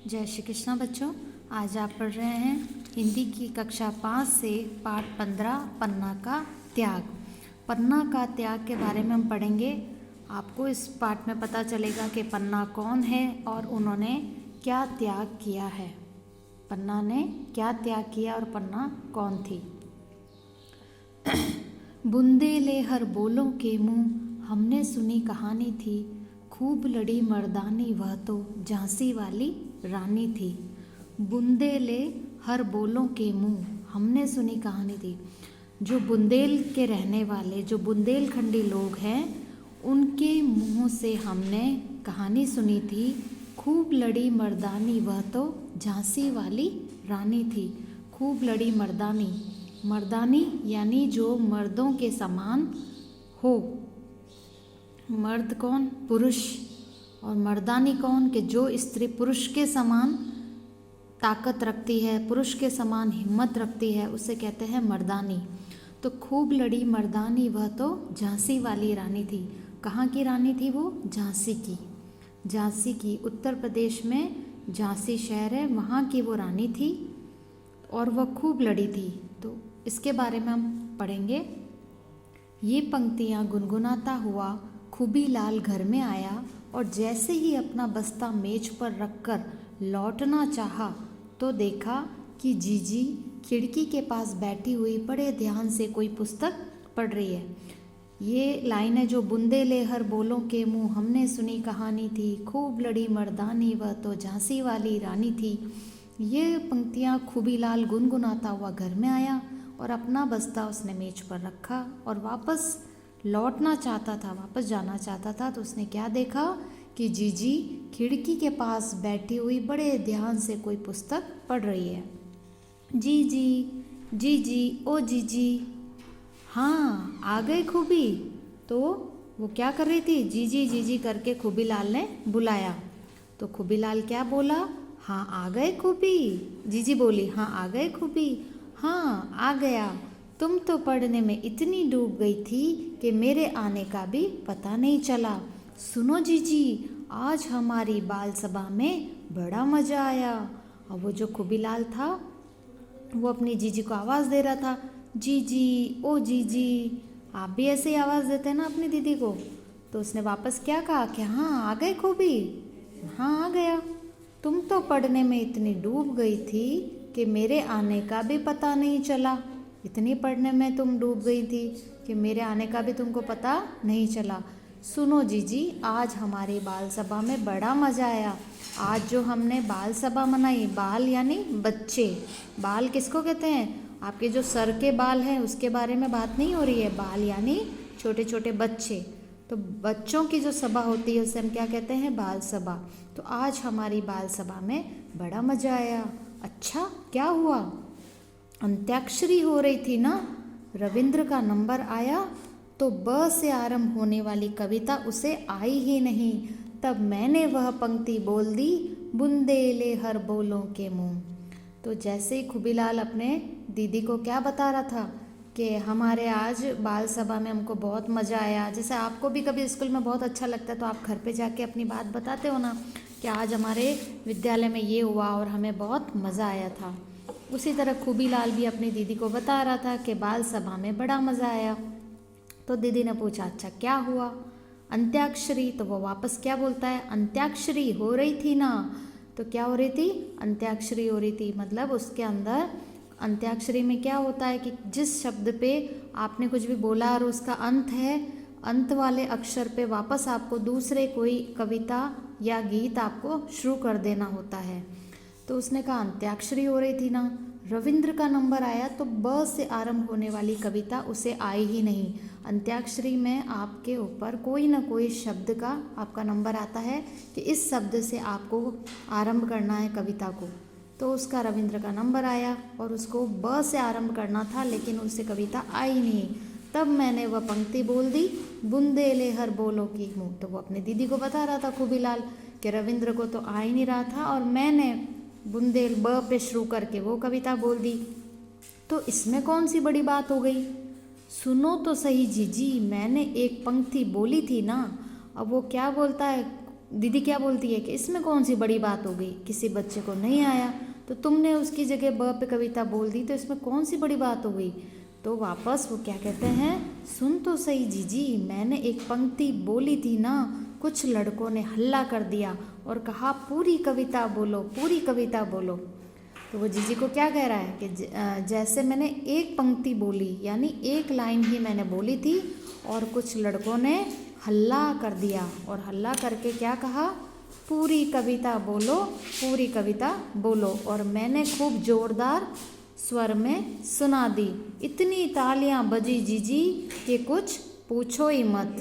जय श्री कृष्णा बच्चों। आज आप पढ़ रहे हैं हिंदी की कक्षा 5 से पाठ 15 पन्ना का त्याग। पन्ना का त्याग के बारे में हम पढ़ेंगे। आपको इस पाठ में पता चलेगा कि पन्ना कौन है और उन्होंने क्या त्याग किया है। पन्ना ने क्या त्याग किया और पन्ना कौन थी। बुंदेले हर बोलों के मुँह हमने सुनी कहानी थी, खूब लड़ी मर्दानी वह तो झांसी वाली रानी थी। बुंदेले हर बोलों के मुँह हमने सुनी कहानी थी। जो बुंदेल के रहने वाले, जो बुंदेलखंडी लोग हैं, उनके मुँह से हमने कहानी सुनी थी, खूब लड़ी मर्दानी वह तो झांसी वाली रानी थी। खूब लड़ी मर्दानी, मर्दानी यानी जो मर्दों के समान हो। मर्द कौन? पुरुष। और मर्दानी कौन? कि जो स्त्री पुरुष के समान ताकत रखती है, पुरुष के समान हिम्मत रखती है, उसे कहते हैं मर्दानी। तो खूब लड़ी मर्दानी वह तो झांसी वाली रानी थी। कहाँ की रानी थी वो? झांसी की। झांसी की, उत्तर प्रदेश में झांसी शहर है, वहाँ की वो रानी थी और वह खूब लड़ी थी। तो इसके बारे में हम पढ़ेंगे। ये पंक्तियाँ गुनगुनाता हुआ खूबीलाल घर में आया और जैसे ही अपना बस्ता मेज पर रखकर लौटना चाहा तो देखा कि जीजी खिड़की के पास बैठी हुई बड़े ध्यान से कोई पुस्तक पढ़ रही है। ये लाइन है जो बुंदेले हर बोलों के मुँह हमने सुनी कहानी थी, खूब लड़ी मर्दानी वह तो झांसी वाली रानी थी। ये पंक्तियाँ खूबीलाल गुनगुनाता हुआ घर में आया और अपना बस्ता उसने मेज पर रखा और वापस लौटना चाहता था, वापस जाना चाहता था। तो उसने क्या देखा कि जीजी खिड़की के पास बैठी हुई बड़े ध्यान से कोई पुस्तक पढ़ रही है। जीजी, जीजी, ओ जीजी, हाँ आ गए खूबी। तो वो क्या कर रही थी? जीजी जीजी करके खूबीलाल ने बुलाया। तो खूबीलाल क्या बोला? हाँ आ गए खूबी। जीजी बोली हाँ आ गए खूबी। हाँ आ गया। तुम तो पढ़ने में इतनी डूब गई थी कि मेरे आने का भी पता नहीं चला। सुनो जीजी, आज हमारी बाल सभा में बड़ा मज़ा आया। और वो जो खूबीलाल था वो अपनी जीजी को आवाज़ दे रहा था, जीजी, ओ जीजी। आप भी ऐसे ही आवाज़ देते हैं ना अपनी दीदी को। तो उसने वापस क्या कहा कि हाँ आ गए खूबी। हाँ आ गया। तुम तो पढ़ने में इतनी डूब गई थी कि मेरे आने का भी पता नहीं चला। इतनी पढ़ने में तुम डूब गई थी कि मेरे आने का भी तुमको पता नहीं चला। सुनो जीजी, आज हमारी बाल सभा में बड़ा मज़ा आया। आज जो हमने बाल सभा मनाई, बाल यानी बच्चे। बाल किसको कहते हैं? आपके जो सर के बाल हैं उसके बारे में बात नहीं हो रही है। बाल यानी छोटे छोटे बच्चे। तो बच्चों की जो सभा होती है उसे हम क्या कहते हैं? बाल सभा। तो आज हमारी बाल सभा में बड़ा मज़ा आया। अच्छा क्या हुआ? अंत्याक्षरी हो रही थी ना। रविंद्र का नंबर आया तो ब से आरंभ होने वाली कविता उसे आई ही नहीं। तब मैंने वह पंक्ति बोल दी, बुंदेले हर बोलों के मुँह। तो जैसे ही खूबीलाल अपने दीदी को क्या बता रहा था कि हमारे आज बाल सभा में हमको बहुत मज़ा आया। जैसे आपको भी कभी स्कूल में बहुत अच्छा लगता है तो आप घर पे जाके अपनी बात बताते हो ना कि आज हमारे विद्यालय में ये हुआ और हमें बहुत मज़ा आया था। उसी तरह खूबीलाल भी अपनी दीदी को बता रहा था कि बाल सभा में बड़ा मज़ा आया। तो दीदी ने पूछा अच्छा क्या हुआ? अंत्याक्षरी। तो वो वापस क्या बोलता है? अंत्याक्षरी हो रही थी ना। तो क्या हो रही थी? अंत्याक्षरी हो रही थी। मतलब उसके अंदर अंत्याक्षरी में क्या होता है कि जिस शब्द पे आपने कुछ भी बोला और उसका अंत है, अंत वाले अक्षर पे वापस आपको दूसरे कोई कविता या गीत आपको शुरू कर देना होता है। तो उसने कहा अंत्याक्षरी हो रही थी ना। रविंद्र का नंबर आया तो ब से आरंभ होने वाली कविता उसे आई ही नहीं। अंत्याक्षरी में आपके ऊपर कोई ना कोई शब्द का आपका नंबर आता है कि इस शब्द से आपको आरंभ करना है कविता को। तो उसका रविंद्र का नंबर आया और उसको ब से आरंभ करना था, लेकिन उससे कविता आई नहीं। तब मैंने वह पंक्ति बोल दी, बुंदेले हर बोलों की मुँह। तो वो अपनी दीदी को बता रहा था खूबीलाल कि रविंद्र को तो आ ही नहीं रहा था और मैंने बुंदेल ब पे शुरू करके वो कविता बोल दी। तो इसमें कौन सी बड़ी बात हो गई? सुनो तो सही जीजी, मैंने एक पंक्ति बोली थी ना। अब वो क्या बोलता है? दीदी क्या बोलती है कि इसमें कौन सी बड़ी बात हो गई, किसी बच्चे को नहीं आया तो तुमने उसकी जगह ब पे कविता बोल दी, तो इसमें कौन सी बड़ी बात हो गई। तो वापस वो क्या कहते हैं, सुन तो सही जीजी, मैंने एक पंक्ति बोली थी ना, कुछ लड़कों ने हल्ला कर दिया और कहा पूरी कविता बोलो, पूरी कविता बोलो। तो वो जीजी को क्या कह रहा है कि जैसे मैंने एक पंक्ति बोली, यानी एक लाइन ही मैंने बोली थी और कुछ लड़कों ने हल्ला कर दिया, और हल्ला करके क्या कहा, पूरी कविता बोलो, पूरी कविता बोलो। और मैंने खूब जोरदार स्वर में सुना दी, इतनी तालियां बजी जीजी कि कुछ पूछो ही मत।